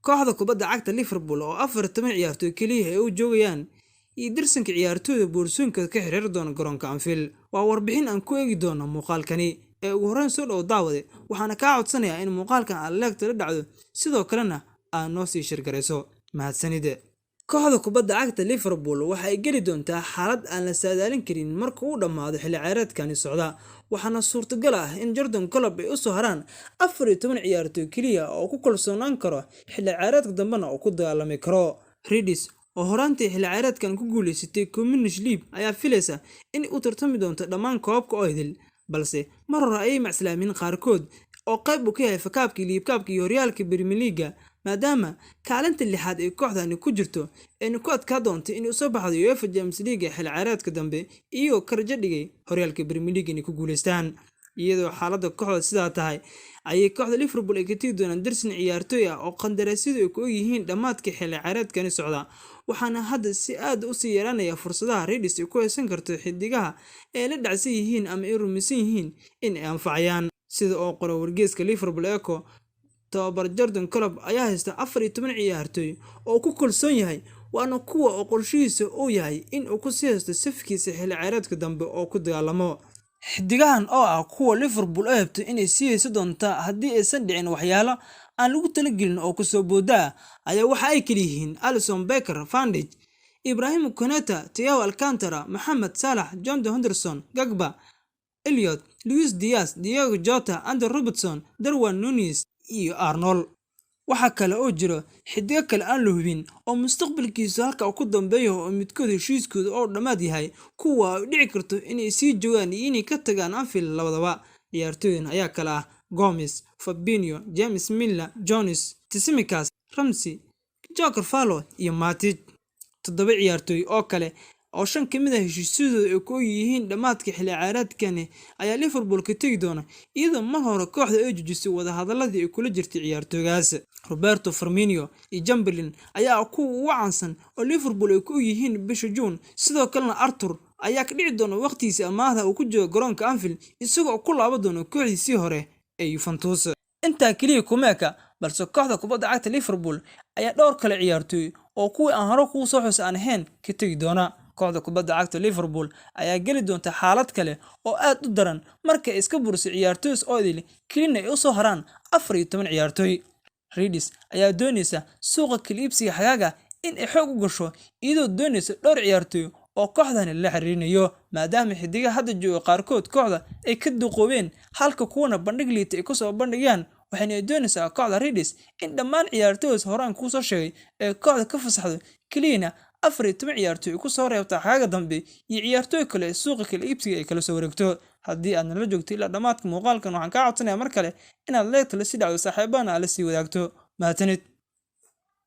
kooxda kubadda cagta Liverpool oo 14 ciyaartoy kaliya ay u joogayaan iyo dirsanka ciyaartooyda boorsooyinka ka xiriir doona garoonka Anfield. Waa warbixin aan ku eegi doono muuqaalkani ee ugu horreyn soo dhow daawade, waxaana kaa codsanayaa in muuqaalkan aad leegta la dhacdo sidoo kalena aad noo sii shirgarayso. mahadsanide. kooxda kubadda cagta Liverpool waxa ay geli doontaa xaalad aan la saadaalin karin marka uu dhamaado xilli ciyaareedkani socda, waxaana suurtagal ah in Jurgen Klopp ay u soo haraan 14 ciyaartoy kaliya oo ku kalsoonaan karo xilli ciyaareedka dambena oo ku dagaalami karo. Redis oo horaantii xilli ciyaareedkan ku guuleysatay Community League ayaa filaysa in uu tartami doonto dhammaan koobabka oo idil, balse mar hore ayay macsalaamin qaarkood oo qayb u ka yahay fakaabkii liibkaabkii horyaalka Premier League, maadaama kaalinta lixaad ee kooxdani ku jirto ay ku adkaa doonto in uu soo baxdo UEFA Champions League xilli ciyaareedka dambe iyo karjo dhigay horyaalka Premier League in ku guuleystaan. iyadoo xaaladda kooxda sidaa tahay ayay kooxda Liverpool ay ka tagi doonaan darsin ciyaartooy ah oo qandaraasyadu ay ku yihiin dhamaadka xilli ciyaareedkani socda, waxaana hadda si aad u sii yaraanaya fursadaha Redis ay ku haysan karto xidigaha ee la dhacsan yihiin ama ay rumaysan yihiin in ay anfacayaan. sida oo qoro wargeyska Liverpool Echo, tababar Jurgen Klopp ayaa haysta 14 ciyaartooy oo ku kalsoon yahay, waana kuwa oo qorshihiisa uu yahay in uu ku sii haysto safkiisa xilli ciyaareedka dambe oo ku dagaalamo. xidigahan oo ah kuwa Liverpool ay habto inay sii hayso doonta haddii aysan dhicin waxyaalo aan lagu talagelin oo ku soo booda ayaa waxa ay kala yihiin Alisson Becker, Van Dijk, Ibrahim Konate, Thiago Alcantara, Mohamed Salah, John Henderson, Gagba, Elliot, Luis Diaz, Diego Jota, Andy Robertson, Darwin Núñez iyo Arnold. waxa kale oo jiro xidiga kale aan la hubin oo mustaqbalkiisu halka uu ku dambeeyo oo midkood heshiiskooda oo dhamaad yahay, kuwa ay dhici karto inay sii joogaan iyo inay ka tagaan Anfield labadaba. ciyaartooydan ayaa kala ah Gomez, Fabinho, James Milner, Jones, Tsimikas, Ramsey, Joao Cancelo iyo Matic. 7 ciyaartooy oo kale oo 5 kamid ah heshiisyadooda ay ku yihiin dhamaadka xilli ciyaareedkani ayaa Liverpool ka tagi doona, iyadoo mar hore kooxda ay jujisay wada hadaladii ay kula jirtay ciyaartooygaas. Roberto Firmino iyo Chamberlain ayaa ku wacansan oo Liverpool ay ku yihiin bisha June, sidoo kalena Arthur ayaa ka dhici doona waqtigiisa amaahda uu ku joogo garoonka Anfield isagoo ku laaban doona kooxdiisii hore ee Juventus. intaa kaliya kuma eka, balse kooxda kubadda cagta Liverpool ayaa dhowr kale ciyaartooy oo kuwii aan hore ku soo xus aan ahayn ka tagi doona. kooxda kubadda cagta Liverpool ayaa geli doonta xaalad kale oo aad u daran marka ay iska bursay ciyaartooy oo idil kaliya ay u soo haraan 14 ciyaartooy. Redis ayaa doonaysa suuqa kala iibsiga xagaaga in ay xoog u gasho, iyadoo doonaysa dhowr ciyaartooy oo kooxdani la xiriirinayo, maadaama xidigaha hadda jooga qaarkood kooxda ay ka duqoobeen halka kuwana bandhig liita ay ku soo bandhigayaan. waxayna doonaysaa kooxda Redis in dhammaan ciyaartooyda horaan ku soo sheegay ee kooxda ka fasaxdo kaliya 14 ciyaartooy ku soo reebta xagaaga dambe iyo ciyaartooy kale suuqa kala iibsiga ay kala soo wareegto. haddii aad nala joogtay ilaa dhamaadka muuqaalkan, waxaan kaa codsanayaa mar kale inaad leegta la sii dhacdo saaxiibana la sii wadaagto. mahadsanid.